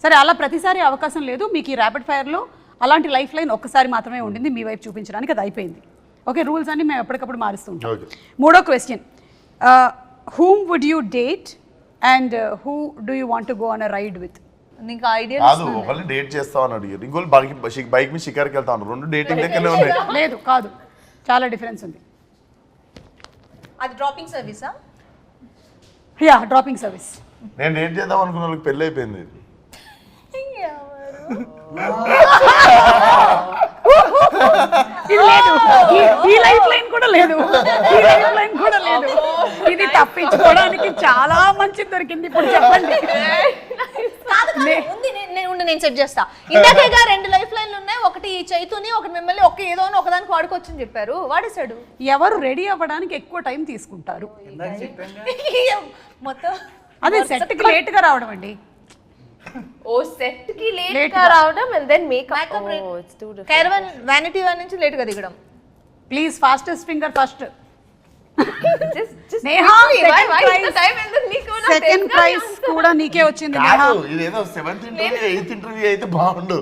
సరే, అలా ప్రతిసారి అవకాశం లేదు మీకు. ఈ ర్యాపిడ్ ఫైర్లో అలాంటి లైఫ్ లైన్ ఒక్కసారి మాత్రమే ఉండింది మీ వైపు చూపించడానికి, అది అయిపోయింది. ఓకే, రూల్స్ అన్ని మేము ఎప్పటికప్పుడు మారుస్తూ ఉంటాం. మూడో question, whom would you date and who do you want to go on a ride with? నీకు ఐడియా కాదు, ఒకళ్ళని డేట్ చేస్తామని అడిగారు, ఇంకోళ్ళు బైక్ మీద షికార్కి వెళ్తాను. రెండు డేటింగ్ లెక్కనే ఉన్నాయి. లేదు కాదు, చాలా డిఫరెన్స్ ఉంది. అది డ్రాపింగ్ సర్వీసా? Yeah, dropping service. నేను డేట్ చేద్దాం అనుకున్న వాళ్ళకి పెళ్ళి అయిపోయింది. ఈ లైఫ్ లైన్ కూడా లేదు, ఇది తప్పించుకోవడానికి చాలా మంచి దొరికింది. ఇప్పుడు చెప్పండి. నేను సెట్ చేస్తా. ఇందాకేగా 2 లైఫ్ లైన్లు ఉన్నాయి, ఒకటి చైతుని, ఒకటి మిమ్మల్ని, ఏదో అని ఒకదానికి వాడుకోవచ్చని చెప్పారు, వాడేశాడు. ఎవరు రెడీ అవ్వడానికి ఎక్కువ టైం తీసుకుంటారు? మొత్తం అదే సెట్ కి లేట్ గా రావడం అండి. ఓ సెట్ కి లేట్ గా రావడం and then makeup. Oh it's too different. Caravan vanity van నుంచి లేట్ గా దిగడం. Please fastest finger first. just Neha, why is the time and then నీకు నా సెకండ్ ప్రైజ్ కూడా నీకే వచ్చింది నేహా. కాదు, ఇదేదో 7th ఇంటర్వ్యూ 8th ఇంటర్వ్యూ అయితే బాగుండు.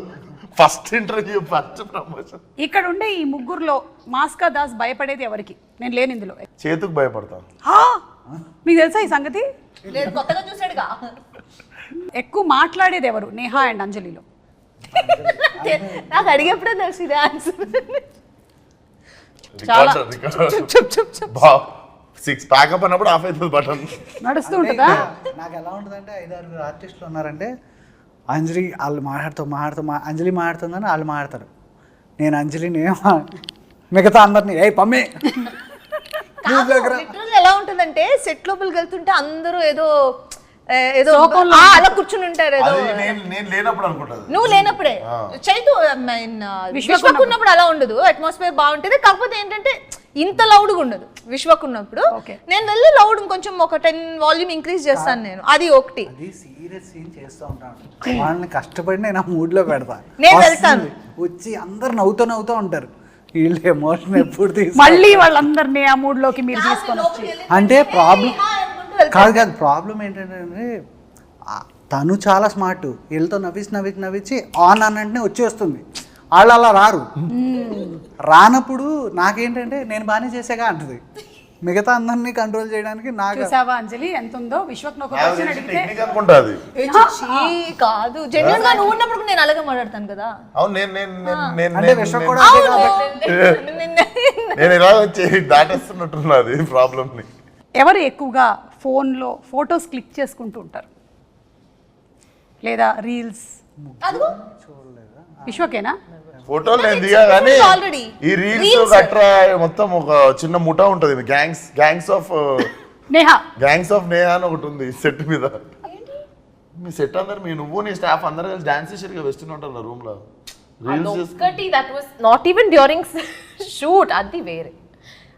First interview, first promotion. ఇక్కడ ఉండే ఈ ముగ్గురులో మాస్కా దాస్ భయపడేది ఎవరికి? నేను లేని ఇందులో. చేతుకు భయపడతాను. మీకు తెలుసా ఈ సంగతి? లేదు, కొత్తగా చూసాడుగా. ఎక్కువ మాట్లాడేది ఎవరు నేహా అండ్ అంజలిలో? నాకు అడిగేప్పుడే తెలిసింది ఆన్సర్. చాలా 6 ప్యాకప్ అన్నప్పుడు ఆఫ్ అవుతుంది బటన్. నడుస్తూ అంటే ఉంటుందా? నాకు ఎలా ఉంటుందంటే 5-6 ఆర్టిస్టులు ఉన్నారంటే అంజలి వాళ్ళు అంజలి మాట్లాడుతుందని వాళ్ళు మాట్లాడతారు, నేను అంజలిని మిగతా అందరినీ ఏ పమ్మే లిటరల్ ఎలా ఉంటుందంటే సెట్ లోపలికి వెళ్తుంటే అందరూ ఏదో ఏదో శోకంలో అలా కూర్చుని ఉంటారు ఏదో. అది నేను లేనప్పుడు అనుకుంటది. నువ్వు లేనప్పుడే చైతు విశ్వక్ ఉన్నప్పుడు అలా ఉండదు, అట్మాస్ఫియర్ బాగుంటుంది. కాకపోతే ఏంటంటే ఇంత లౌడ్గా ఉండదు విశ్వక్ ఉన్నప్పుడు. నేను వెళ్ళి లౌడ్ కొంచెం ఒక 10 వాల్యూమ్ ఇంక్రీజ్ చేస్తాను నేను, అది ఒకటి. అది సీరియస్ సీన్ చేస్తూ ఉంటాను, వాళ్ళని కష్టపడి నేను ఆ మూడ్లో పెడతా. నేను వెళ్తాను. వచ్చి అందరు నవ్వుతూ ఉంటారు, వీళ్ళు ఎమోషన్ ఎప్పుడు మళ్ళీ వాళ్ళందరినీ ఆ మూడ్ లోకి మీరు తీసుకొని వచ్చి. అంటే ప్రాబ్లం కాదు ప్రాబ్లం ఏంటంటే తను చాలా స్మార్ట్, వీళ్ళతో నవ్వించి ఆన్ అన్నంటే వచ్చేస్తుంది, వాళ్ళు అలా రారు. రానప్పుడు నాకేంటంటే నేను బాగానే చేసాగా అంటది, మిగతా అందరినీ కంట్రోల్ చేయడానికి నాకు. చూసావా అంజలి ఎంత ఉందో? విశ్వక్ ఒక క్వశ్చన్ అడిగితే టెక్నిక్ అనుకుంటుంది. కాదు, జెన్యున్ గా నువ్వు ఉన్నప్పుడు నేను అలాగే మాట్లాడతాను కదా. అవును అంటే విశ్వ కూడా నేను ఇలా వచ్చి దాటేస్తున్నట్టున్నది ప్రాబ్లమ్ ని. ఎవరు ఎక్కువగా ఫోన్లో ఫొటోస్ క్లిక్ చేసుకుంటూ ఉంటారు లేదా రీల్స్? విశ్వకేనా? ఫోటోలు నేను దిగా కానీ Already. ఈ రీల్స్ గట్రా మొత్తం ఒక చిన్న ముఠా ఉంటది, గ్యాంగ్స్ ఆఫ్ నేహా నేహా అని ఒకటి ఉంది సెట్ మీద. మీ సెట్ అందరు నువ్వు నీ స్టాఫ్ అందరు కలిసి డాన్స్ చేసారు వేస్తూనే ఉంటారు రూమ్ లో reels. that was not even during shoot, adi vere.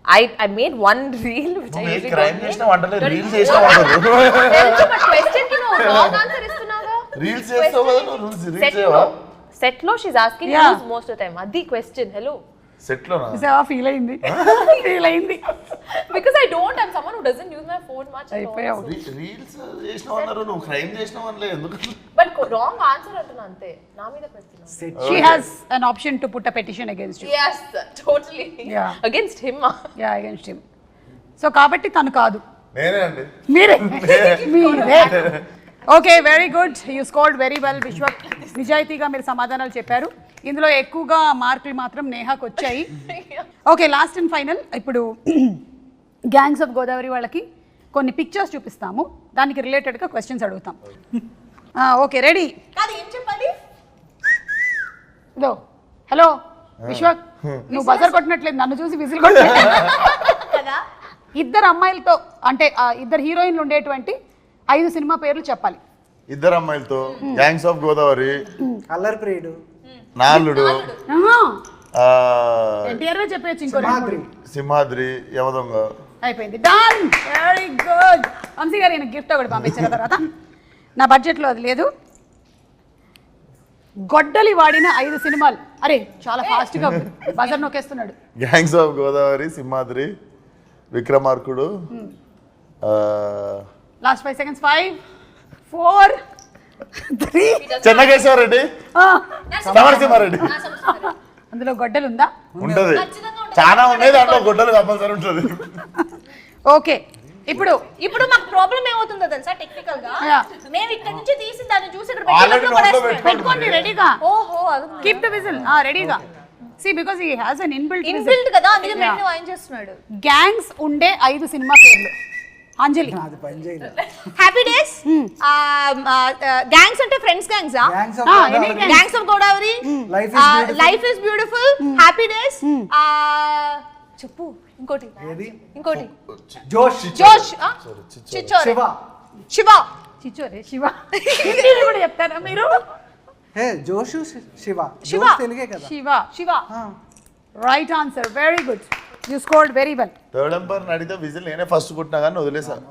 I made one reel which I usually crime don't చేసిన వంటలే రీల్స్ చేసిన వంటలు. తెలుసు, but question ki no wrong answer istunaga. Reels చేస్తావు కదా నువ్వు, రీల్స్ చేయవా? Set lo she's asking Yeah. who's most of the time. Adi question, hello. Set లోనా? చూసావా? ఫీల్ అయింది. Because I don't, I'm someone who doesn't use my phone much at all. అయిపోయావు. Reels చేసినావు అన్నారు, నువ్వు క్రైమ్ చేసినావు అనలే ఎందుకు? But wrong answer antuna ante. Na meeda pettina. She has an option to put a petition against you. Yes, totally. Yeah. Against him. Yeah, against him. So కాబట్టి తను కాదు, నేనే అండి. మీరే. Okay, very good, you scored very well Vishwak. నిజాయితీగా మీరు సమాధానాలు చెప్పారు. ఇందులో ఎక్కువగా మార్కులు మాత్రం నేహాకు వచ్చాయి. Okay, last and final. ఇప్పుడు గ్యాంగ్స్ ఆఫ్ గోదావరి వాళ్ళకి కొన్ని పిక్చర్స్ చూపిస్తాము, దానికి రిలేటెడ్గా క్వశ్చన్స్ అడుగుతాం. Okay, ready? కాదు, ఏం చెప్పాలి? ఇదో హలో విశ్వక్, నువ్వు బజర్ కొట్టినట్లేదు, నన్ను చూసి విజిల్ కొట్టినట్లేదు కదా. ఇద్దరు అమ్మాయిలతో అంటే ఇద్దరు హీరోయిన్లు ఉండేటువంటి 5 సినిమా పేర్లు చెప్పాలి. ఇద్దరు అమ్మాయిలతో గ్యాంగ్స్ ఆఫ్ గోదావరి, కలర్ ప్రియుడు, నాలుడు, ఎన్టీఆర్ చెప్పేయచ్చు, ఇంకో సింహాద్రి, సింహాద్రి, యమదొంగ. అయిపోయింది, డన్, వెరీ గుడ్. వంశీ గారు నేను గిఫ్ట్ ఒకటి పంపించిన తర్వాత నా బడ్జెట్లో అది లేదు. గొడ్డలి వాడిన 5 సినిమాలు. అరే చాలా ఫాస్ట్గా బజర్ నొక్కేస్తున్నాడు. Gangs of Godavari, Simhadri, Vikramarkudu, last 5 seconds. 5, 4, 3. Chennakeshwara Reddy, Samarasimha Reddy. అందులో గొడ్డలు ఉందా? ఉంటది, చాలా ఉన్నాయి, దాంట్లో గుడ్డలు కంపల్సరీ ఉంటుంది. ఓకే, ఇప్పుడు మాకు ప్రాబ్లం ఏమవుతుందో తెలుసా? టెక్నికల్ గా Yeah. మేము ఇక్కడ నుంచి తీసి దాన్ని చూసి ఇక్కడ Already పెట్టేటప్పుడు నోట్లో పడేస్తాం. పెట్టుకోండి రెడీగా. ఓహో, అది కీప్ ద విజిల్ రెడీగా. See because he has an inbuilt inbuilt కదా, అందుకే మేము ఆయన చేస్తున్నాడు. గ్యాంగ్స్ ఉండే 5 సినిమా పేర్లు. అంజలి. అది పని చేయలేదు. హ్యాపీ డేస్, గ్యాంగ్స్ అంటే friends gangs, Gangs of any Godavari. gang. Gangs of Godavari, Life is beautiful. Life is beautiful, happy days, చెప్పు ఇంకోటి, ఏది? ఇంకోటి జోష్, జోష్, చిచ్చోరే, శివ, శివ, చిచ్చోరే, శివ. హిందీలో కూడా చెప్తారా మీరు? హే జోషు, శివ. శివ. జోష్ తెలుగే కదా. Shiva. Shiva. Right answer, very good, you scored very well. Third umpire అడిగితే విజిల్ నేనే ఫస్ట్ కొట్టినా కానీ వదిలేసాను.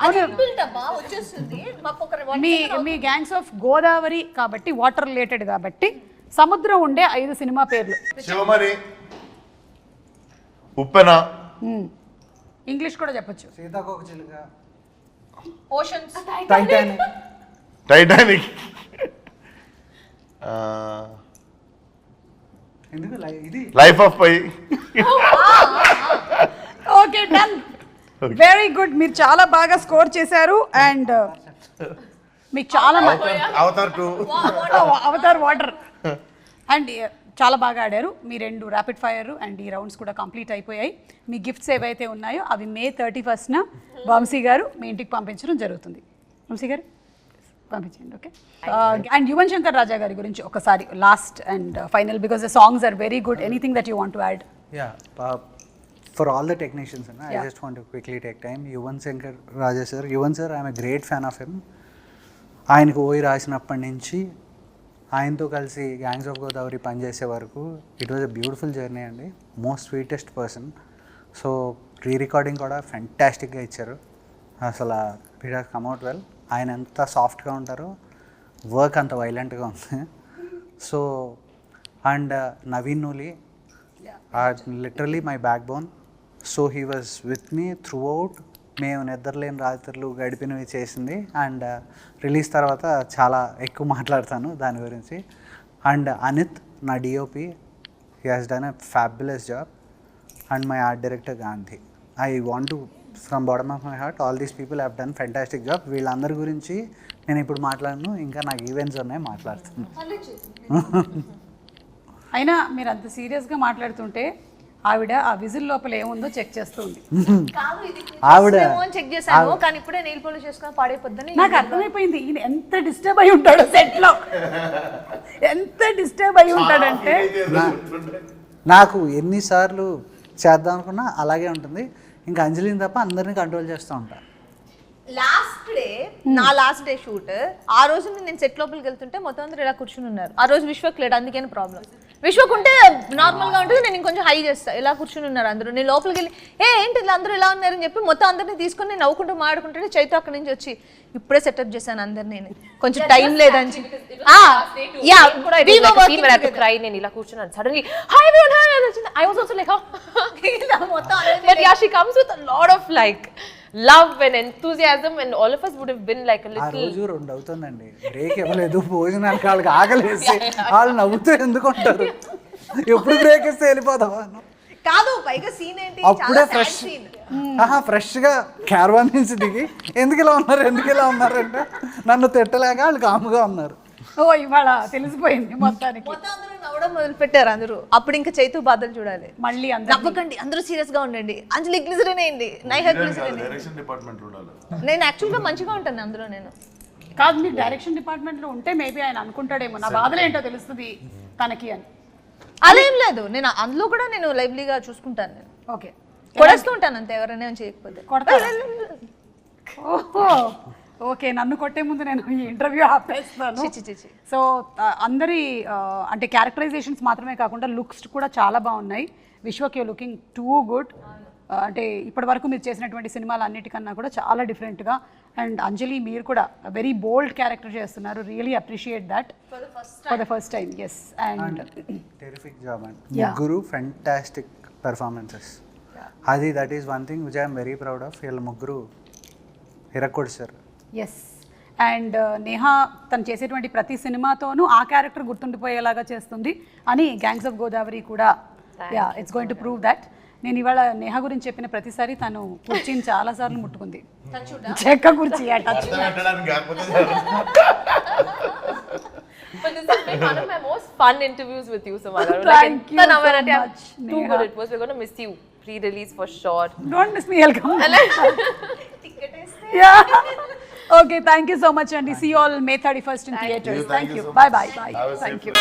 అది ఇన్బిల్ట్ అమ్మా, వచ్చేస్తుంది మాకు ఒక మీ గ్యాంగ్స్ ఆఫ్ గోదావరి కాబట్టి వాటర్ రిలేటెడ్ కాబట్టి సముద్రం ఉండే 5 సినిమా పేర్లు. శివమణి, ఉప్పెన, ఇంగ్లీష్ కూడా చెప్పొచ్చు. సీతాకోక చిలుక, ఓషన్స్, టైటానిక్, టైటానిక్, ఎందుకు ఇది life of pi. Okay, done, very good. మీరు చాలా బాగా స్కోర్ చేశారు అండ్ మీకు చాలా అవతార్ 2, అవతార్ వాటర్ అండ్ చాలా బాగా ఆడారు. మీ 2 ర్యాపిడ్ ఫైర్ అండ్ ఈ రౌండ్స్ కూడా కంప్లీట్ అయిపోయాయి. మీ గిఫ్ట్స్ ఏవైతే ఉన్నాయో అవి May 31st వంశీ గారు మీ ఇంటికి పంపించడం జరుగుతుంది. వంశీ గారు పంపించండి. ఓకే. అండ్ యువన్ శంకర్ రాజా గారి గురించి ఒకసారి last and final, because the songs are very good. Anything that you want to add? For all the technicians, I just want to quickly take time. Yuvan Shankar Raja sir, Yuvan sir, I am a great fan of him. ఆయనకు ఓయి రాసినప్పటి నుంచి ఆయనతో కలిసి gangs of Godavari పనిచేసే వరకు it was a beautiful journey అండి. Most sweetest person. So re recording కూడా ఫెంటాస్టిక్గా ఇచ్చారు. అసలు it has come out well. ఆయన ఎంత సాఫ్ట్గా ఉంటారో వర్క్ అంత వైలెంట్గా ఉంది. So and Naveen Nooli literally my backbone. So he was with me throughout. మేము నిద్రలేని రాత్రులు గడిపినవి చేసింది. అండ్ రిలీజ్ తర్వాత చాలా ఎక్కువ మాట్లాడతాను దాని గురించి. అండ్ అనిత్ నా DOP, he has done a fabulous job. And my art director Gandhi. I want to from bottom of my heart all these people have done fantastic job. వీళ్ళందరి గురించి నేను ఇప్పుడు మాట్లాడను, ఇంకా నాకు ఈవెంట్స్ ఉన్నాయి, మాట్లాడుతాను. అయినా మీరు అంత సీరియస్గా మాట్లాడుతుంటే ఆవిడ ఆ విజిల్ లోపల ఏముందో చెక్ చేస్తుంది. ఆవిడ చెక్ చేశాను కానీ ఇప్పుడే నెయిల్ పాలిష్ చేసుకొని పాడైపోద్దని నాకు అర్థమైపోయింది ఈయన ఎంత డిస్టర్బ్ అయి ఉంటాడు సెట్ లో. ఎంత డిస్టర్బ్ అయి ఉంటాడంటే నాకు ఎన్నిసార్లు చేద్దాం అనుకున్నా అలాగే ఉంటుంది. ఇంకా అంజలిని తప్ప అందరినీ కంట్రోల్ చేస్తూ ఉంటాను. లాస్ట్ డే షూట్ ఆ రోజు నేను సెట్ లోపలికి వెళ్తుంటే మొత్తం అందరూ ఇలా కూర్చుని ఉన్నారు. ఆ రోజు విశ్వక్ లేడు, అందుకని ప్రాబ్లం. విశ్వక్ ఉంటే నార్మల్ గా ఉంటుంది, నేను ఇంకొంచెం హై చేస్తా. ఇలా కూర్చుని ఉన్నారు అందరూ. నేను లోపలికి వెళ్ళి ఏంటి ఇలా అందరూ ఇలా ఉన్నారని చెప్పి మొత్తం అందరినీ తీసుకొని నేను నవ్వుకుంటూ మాడుకుంటే చైతు అక్కడి నుంచి వచ్చి ఇప్పుడే సెటప్ చేశాను అందరినీ, నేను కొంచెం టైం లేదని నేను ఇలా కూర్చున్నాను. సడన్లీ హాయ్ ఎవరీవన్ హాయ్ అని వచ్చింది. I was also like but yeah she comes with a lot of like love and enthusiasm, and all of us would have been like a ఆ little. రోజు 2 అవుతుందండి, break ఇవ్వలేదు. భోజనానికి వాళ్ళకి ఆకలేసి వాళ్ళు నవ్వుతూ ఎందుకు ఉంటారు? ఎప్పుడు బ్రేక్ ఇస్తే వెళ్ళిపోతావా? కాదు, పైగా సీన్ ఏంటి, అప్పుడే ఫ్రెష్గా క్యారవాన్ నుంచి దిగి ఎందుకు ఇలా ఉన్నారు అంటే నన్ను తిట్టలేక వాళ్ళు కాముగా ఉన్నారు. ఓ ఇవాళ తెలిసిపోయింది మొత్తానికి. మొత్తం అందరూ నవ్వడం మొదలు పెట్టారు అందరూ. అప్పుడు ఇంకా చైతు బాధలు చూడాలి. మళ్ళీ నవ్వకండి, అందరూ సీరియస్ గా ఉండండి. అంజలి గ్లిజరిన్ అయింది, నైహా గ్లిజరిన్. నేను యాక్చువల్ గా మంచిగా ఉంటాను అందులో. నేను కాదు, మీరు డైరెక్షన్ డిపార్ట్మెంట్ లో ఉంటే మేబీ ఆయన అనుకుంటాడేమో నా బాధలు ఏంటో తెలుస్తుంది తనకి అని. అదేం లేదు, నేను అందులో కూడా నేను లైవ్లీగా చూసుకుంటాను. నేను ఓకే కొడేస్తూ ఉంటాను అంతే, ఎవరైనా చేయకపోతే. ఓహో ఓకే, నన్ను కొట్టే ముందు నేను ఈ ఇంటర్వ్యూ ఆపేస్తాను. సో అందరి అంటే క్యారెక్టరైజేషన్స్ మాత్రమే కాకుండా లుక్స్ కూడా చాలా బాగున్నాయి. Vishwak you looking too good. అంటే ఇప్పటి వరకు మీరు చేసినటువంటి సినిమాలు అన్నిటికన్నా కూడా చాలా డిఫరెంట్గా. అండ్ అంజలి మీరు కూడా వెరీ బోల్డ్ క్యారెక్టర్ చేస్తున్నారు. Really appreciate that for the first time. Yes, and terrific job and ముగ్గురు ఫెంటాస్టిక్ పెర్ఫార్మెన్సెస్. అది that is one thing which I'm very proud of. వీళ్ళ ముగ్గురు హిరక్కొడిసారు. ఎస్, అండ్ నేహా తను చేసేటువంటి ప్రతి సినిమాతోనూ ఆ క్యారెక్టర్ గుర్తుండిపోయేలాగా చేస్తుంది అని గ్యాంగ్స్ ఆఫ్ గోదావరి కూడా it's going to prove that. నేను ఇవాళ నేహా గురించి చెప్పిన ప్రతిసారి తను కుర్చీని చాలాసార్లు ముట్టుకుంది. చెక్క కుర్చీ touch. But this has been one of my most fun interviews with you, Samara. Thank you so much, Too good it was. We're going to miss you pre-release for sure. Don't miss me, I'll come. Yeah. Okay, thank you so much, and see you all May 31st in theaters. Thank you. Bye. Thank you.